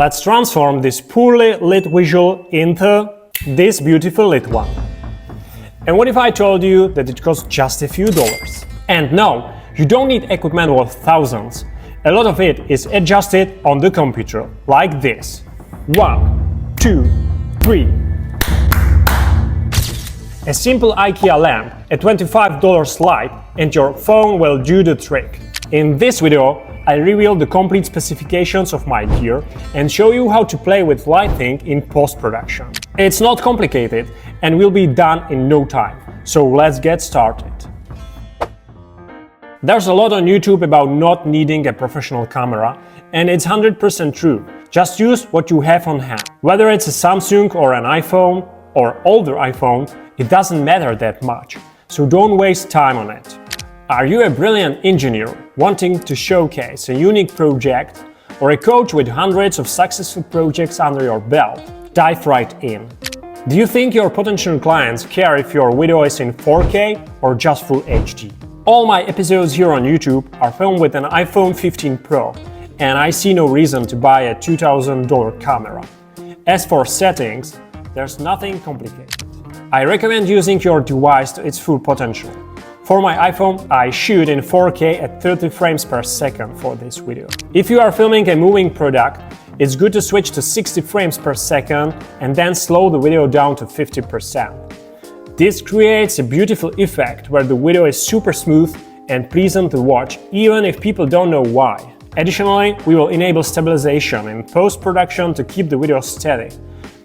Let's transform this poorly lit visual into this beautiful lit one. And what if I told you that it costs just a few dollars? And no, you don't need equipment worth thousands. A lot of it is adjusted on the computer, like this. 1, 2, 3. A simple IKEA lamp, a $25 light, and your phone will do the trick. In this video, I reveal the complete specifications of my gear and show you how to play with lighting in post-production. It's not complicated and will be done in no time, so let's get started. There's a lot on YouTube about not needing a professional camera, and it's 100% true. Just use what you have on hand. Whether it's a Samsung or an iPhone or older iPhone, it doesn't matter that much, so don't waste time on it. Are you a brilliant engineer wanting to showcase a unique project, or a coach with hundreds of successful projects under your belt? Dive right in. Do you think your potential clients care if your video is in 4K or just Full HD? All my episodes here on YouTube are filmed with an iPhone 15 Pro, and I see no reason to buy a $2,000 camera. As for settings, there's nothing complicated. I recommend using your device to its full potential. For my iPhone, I shoot in 4K at 30 frames per second for this video. If you are filming a moving product, it's good to switch to 60 frames per second and then slow the video down to 50%. This creates a beautiful effect where the video is super smooth and pleasant to watch, even if people don't know why. Additionally, we will enable stabilization in post-production to keep the video steady,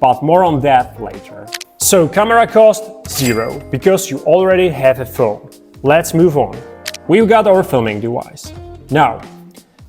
but more on that later. So camera cost zero, because you already have a phone. Let's move on. We've got our filming device. Now,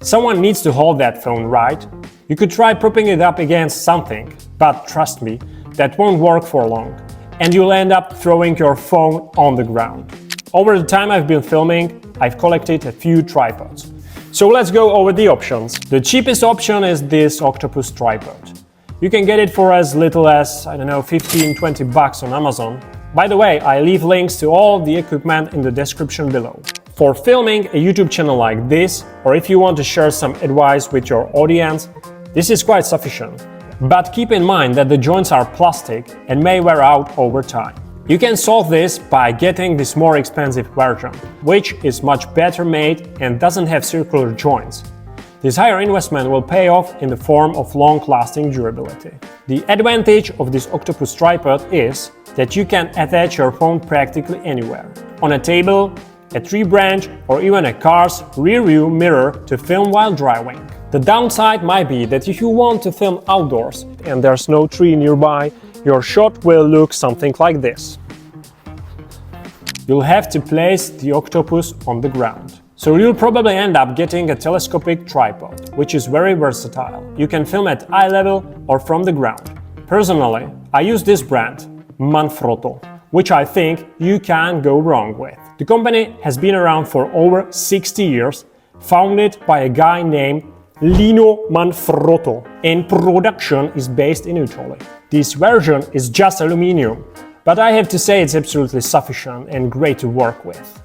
someone needs to hold that phone, right? You could try propping it up against something, but trust me, that won't work for long, and you'll end up throwing your phone on the ground. Over the time I've been filming, I've collected a few tripods. So let's go over the options. The cheapest option is this octopus tripod. You can get it for as little as, 15-20 bucks on Amazon. By the way, I leave links to all the equipment in the description below. For filming a YouTube channel like this, or if you want to share some advice with your audience, this is quite sufficient. But keep in mind that the joints are plastic and may wear out over time. You can solve this by getting this more expensive version, which is much better made and doesn't have circular joints. This higher investment will pay off in the form of long-lasting durability. The advantage of this octopus tripod is that you can attach your phone practically anywhere. On a table, a tree branch, or even a car's rear-view mirror to film while driving. The downside might be that if you want to film outdoors and there's no tree nearby, your shot will look something like this. You'll have to place the octopus on the ground. So you'll probably end up getting a telescopic tripod, which is very versatile. You can film at eye level or from the ground. Personally, I use this brand, Manfrotto, which I think you can't go wrong with. The company has been around for over 60 years, founded by a guy named Lino Manfrotto, and production is based in Italy. This version is just aluminum, but I have to say it's absolutely sufficient and great to work with.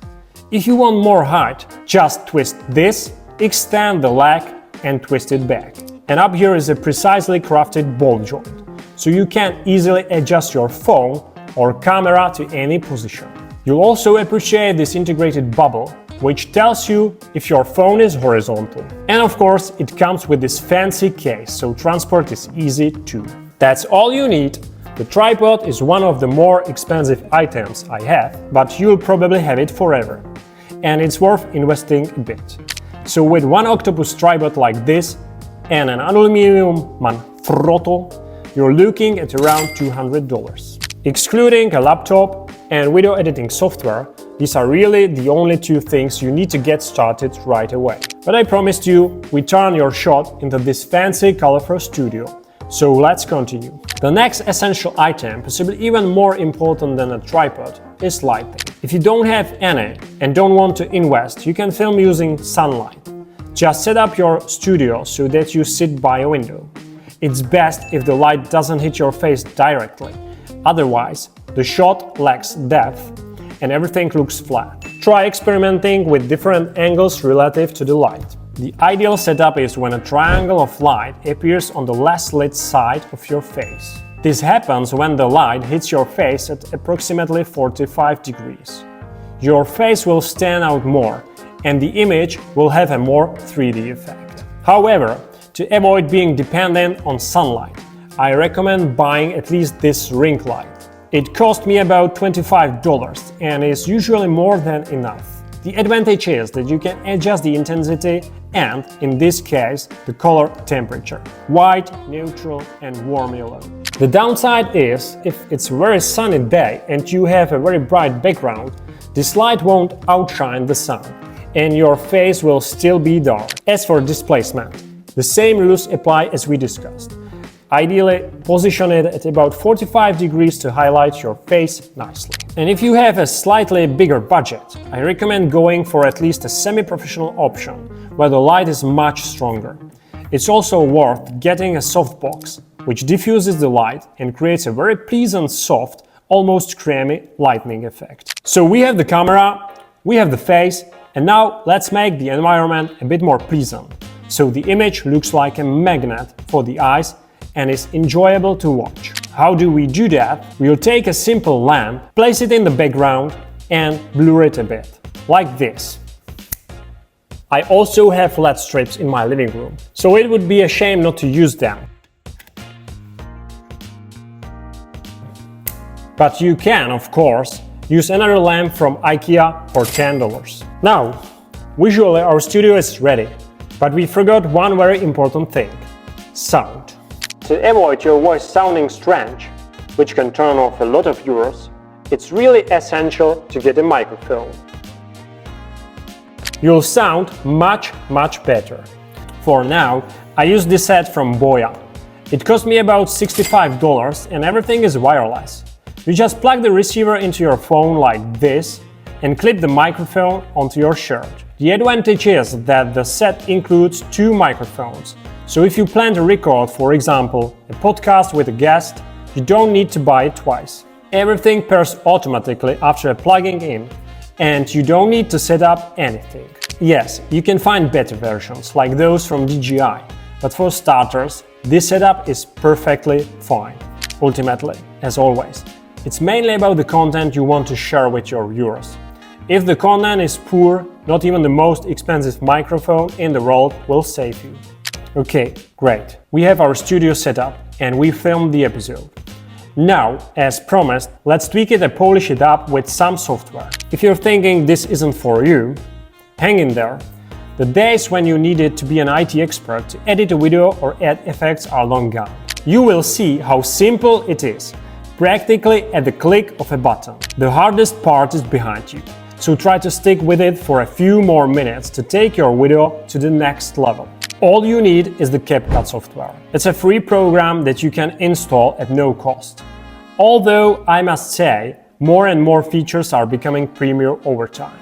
If you want more height, just twist this, extend the leg and twist it back. And up here is a precisely crafted ball joint, so you can easily adjust your phone or camera to any position. You'll also appreciate this integrated bubble, which tells you if your phone is horizontal. And of course, it comes with this fancy case, so transport is easy too. That's all you need. The tripod is one of the more expensive items I have, but you'll probably have it forever. And it's worth investing a bit. So with one octopus tripod like this and an aluminum Manfrotto, you're looking at around $200. Excluding a laptop and video editing software, these are really the only two things you need to get started right away. But I promised you, we turn your shot into this fancy, colorful studio. So let's continue. The next essential item, possibly even more important than a tripod, is lighting. If you don't have any and don't want to invest, you can film using sunlight. Just set up your studio so that you sit by a window. It's best if the light doesn't hit your face directly. Otherwise, the shot lacks depth and everything looks flat. Try experimenting with different angles relative to the light. The ideal setup is when a triangle of light appears on the less lit side of your face. This happens when the light hits your face at approximately 45 degrees. Your face will stand out more, and the image will have a more 3D effect. However, to avoid being dependent on sunlight, I recommend buying at least this ring light. It cost me about $25 and is usually more than enough. The advantage is that you can adjust the intensity and, in this case, the color temperature: white, neutral and warm yellow. The downside is, if it's a very sunny day and you have a very bright background, this light won't outshine the sun, and your face will still be dark. As for displacement, the same rules apply as we discussed. Ideally, position it at about 45 degrees to highlight your face nicely. And if you have a slightly bigger budget, I recommend going for at least a semi-professional option, where the light is much stronger. It's also worth getting a softbox, which diffuses the light and creates a very pleasant, soft, almost creamy lighting effect. So we have the camera, we have the face, and now let's make the environment a bit more pleasant, so the image looks like a magnet for the eyes and is enjoyable to watch. How do we do that? We'll take a simple lamp, place it in the background and blur it a bit, like this. I also have LED strips in my living room, so it would be a shame not to use them. But you can, of course, use another lamp from IKEA for $10. Now, visually our studio is ready, but we forgot one very important thing: sound. To avoid your voice sounding strange, which can turn off a lot of viewers, it's really essential to get a microphone. You'll sound much better. For now, I use this set from Boya. It cost me about $65 and everything is wireless. You just plug the receiver into your phone like this and clip the microphone onto your shirt. The advantage is that the set includes 2 microphones. So if you plan to record, for example, a podcast with a guest, you don't need to buy it twice. Everything pairs automatically after plugging in, and you don't need to set up anything. Yes, you can find better versions, like those from DJI, but for starters, this setup is perfectly fine. Ultimately, as always, it's mainly about the content you want to share with your viewers. If the content is poor, not even the most expensive microphone in the world will save you. Okay, great. We have our studio set up and we filmed the episode. Now, as promised, let's tweak it and polish it up with some software. If you're thinking this isn't for you, hang in there. The days when you needed to be an IT expert to edit a video or add effects are long gone. You will see how simple it is, practically at the click of a button. The hardest part is behind you, so try to stick with it for a few more minutes to take your video to the next level. All you need is the CapCut software. It's a free program that you can install at no cost. Although I must say, more and more features are becoming premium over time,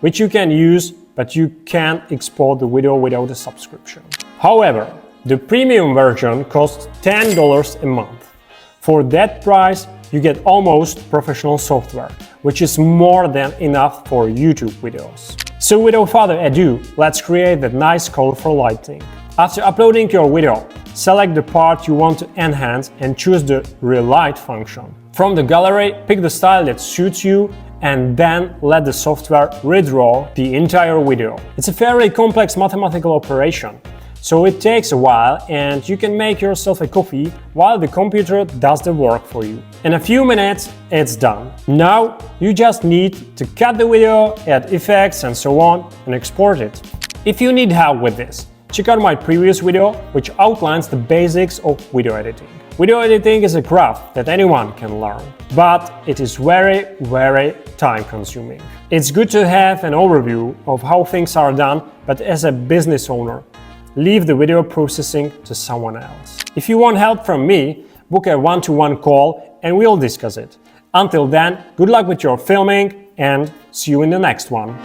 which you can use, but you can't export the video without a subscription. However, the premium version costs $10 a month. For that price, you get almost professional software, which is more than enough for YouTube videos. So without further ado, let's create that nice colorful lighting. After uploading your video, select the part you want to enhance and choose the Relight function. From the gallery, pick the style that suits you and then let the software redraw the entire video. It's a fairly complex mathematical operation, so it takes a while and you can make yourself a coffee while the computer does the work for you. In a few minutes, it's done. Now, you just need to cut the video, add effects and so on, and export it. If you need help with this, check out my previous video, which outlines the basics of video editing. Video editing is a craft that anyone can learn, but it is very time-consuming. It's good to have an overview of how things are done, but as a business owner, leave the video processing to someone else. If you want help from me, book a one-to-one call and we'll discuss it. Until then, good luck with your filming and see you in the next one.